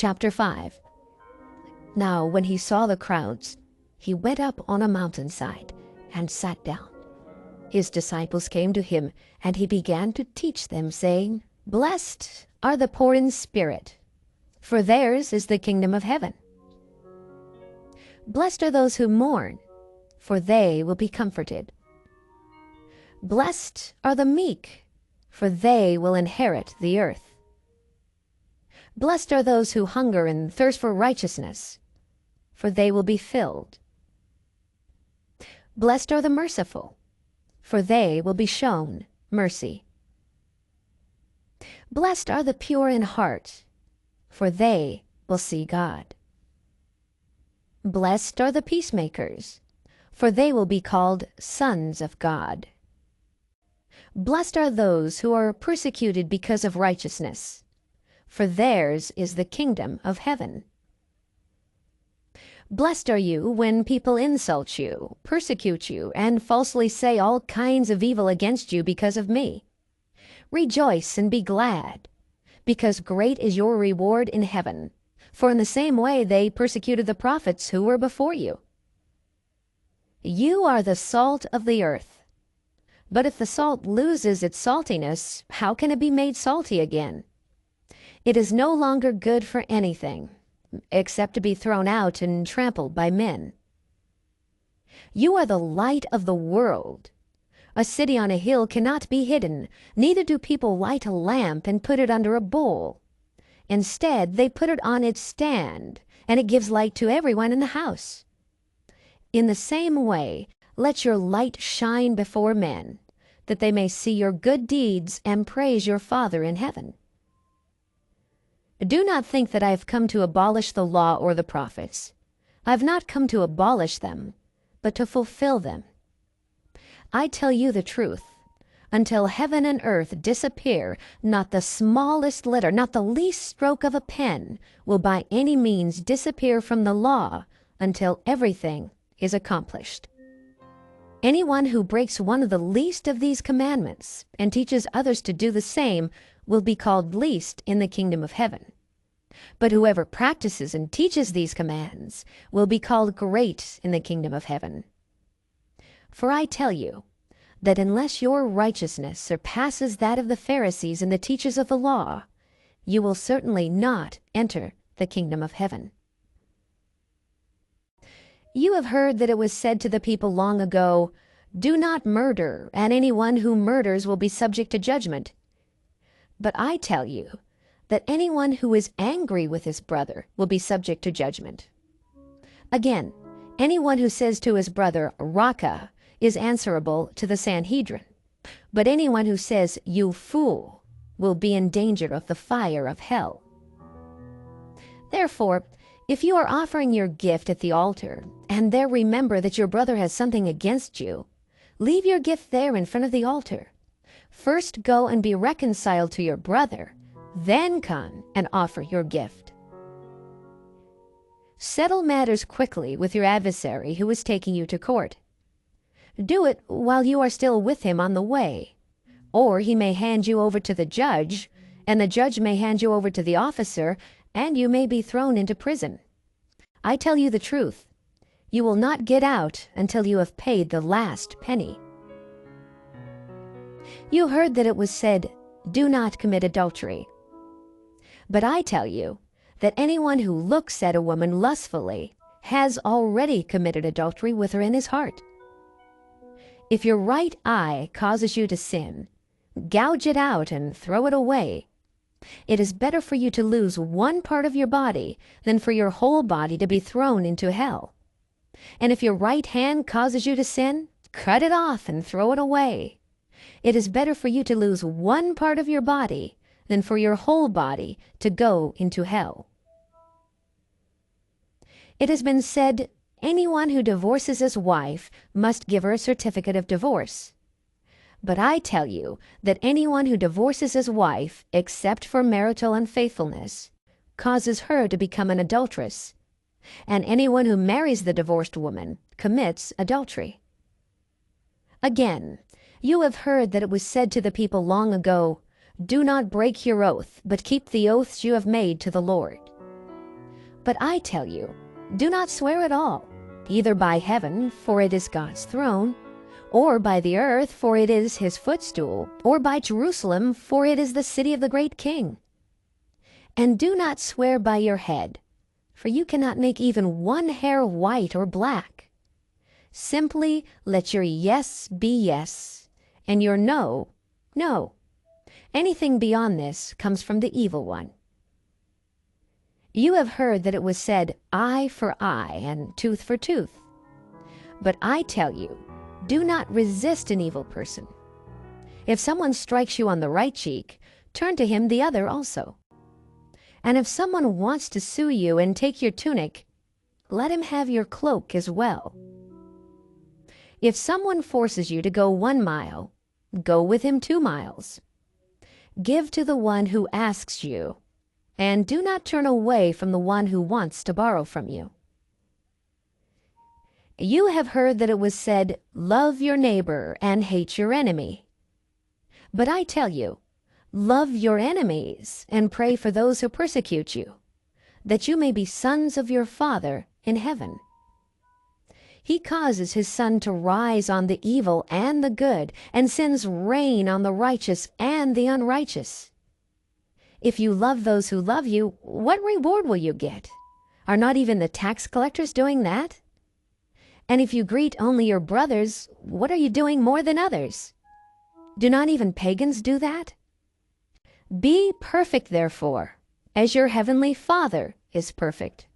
Chapter 5. Now when he saw the crowds, he went up on a mountainside and sat down. His disciples came to him, and he began to teach them, saying, Blessed are the poor in spirit, for theirs is the kingdom of heaven. Blessed are those who mourn, for they will be comforted. Blessed are the meek, for they will inherit the earth. Blessed are those who hunger and thirst for righteousness, for they will be filled. Blessed are the merciful, for they will be shown mercy. Blessed are the pure in heart, for they will see God. Blessed are the peacemakers, for they will be called sons of God. Blessed are those who are persecuted because of righteousness, for theirs is the kingdom of heaven. Blessed are you when people insult you, persecute you, and falsely say all kinds of evil against you because of me. Rejoice and be glad, because great is your reward in heaven, for in the same way they persecuted the prophets who were before you. You are the salt of the earth. But if the salt loses its saltiness, how can it be made salty again? It is no longer good for anything, except to be thrown out and trampled by men. You are the light of the world. A city on a hill cannot be hidden, neither do people light a lamp and put it under a bowl. Instead, they put it on its stand, and it gives light to everyone in the house. In the same way, let your light shine before men, that they may see your good deeds and praise your Father in heaven. Do not think that I have come to abolish the law or the prophets. I have not come to abolish them, but to fulfill them. I tell you the truth. Until heaven and earth disappear, not the smallest letter, not the least stroke of a pen, will by any means disappear from the law until everything is accomplished. Anyone who breaks one of the least of these commandments and teaches others to do the same will be called least in the kingdom of heaven. But whoever practices and teaches these commands will be called great in the kingdom of heaven. For I tell you that unless your righteousness surpasses that of the Pharisees and the teachers of the law, you will certainly not enter the kingdom of heaven. You have heard that it was said to the people long ago, Do not murder, and anyone who murders will be subject to judgment. But I tell you that anyone who is angry with his brother will be subject to judgment. Again, anyone who says to his brother, Raka, is answerable to the Sanhedrin. But anyone who says, You fool, will be in danger of the fire of hell. Therefore, if you are offering your gift at the altar, and there remember that your brother has something against you, leave your gift there in front of the altar. First go and be reconciled to your brother, then come and offer your gift. Settle matters quickly with your adversary who is taking you to court. Do it while you are still with him on the way, or he may hand you over to the judge, and the judge may hand you over to the officer, and you may be thrown into prison. I tell you the truth, you will not get out until you have paid the last penny. You heard that it was said, Do not commit adultery. But I tell you that anyone who looks at a woman lustfully has already committed adultery with her in his heart. If your right eye causes you to sin, gouge it out and throw it away. It is better for you to lose one part of your body than for your whole body to be thrown into hell. And if your right hand causes you to sin, cut it off and throw it away. It is better for you to lose one part of your body than for your whole body to go into hell. It has been said, Anyone who divorces his wife must give her a certificate of divorce. But I tell you that anyone who divorces his wife, except for marital unfaithfulness, causes her to become an adulteress, and anyone who marries the divorced woman commits adultery. Again, you have heard that it was said to the people long ago, Do not break your oath, but keep the oaths you have made to the Lord. But I tell you, do not swear at all, either by heaven, for it is God's throne, or by the earth, for it is his footstool, or by Jerusalem, for it is the city of the great King. And do not swear by your head, for you cannot make even one hair white or black. Simply let your yes be yes, and your no, no. Anything beyond this comes from the evil one. You have heard that it was said, eye for eye and tooth for tooth. But I tell you, do not resist an evil person. If someone strikes you on the right cheek, turn to him the other also. And if someone wants to sue you and take your tunic, let him have your cloak as well. If someone forces you to go 1 mile, go with him 2 miles. Give to the one who asks you, and do not turn away from the one who wants to borrow from you. You have heard that it was said, love your neighbor and hate your enemy. But I tell you, love your enemies and pray for those who persecute you, that you may be sons of your Father in heaven. He causes his sun to rise on the evil and the good, and sends rain on the righteous and the unrighteous. If you love those who love you, what reward will you get? Are not even the tax collectors doing that? And if you greet only your brothers, what are you doing more than others? Do not even pagans do that? Be perfect, therefore, as your heavenly Father is perfect.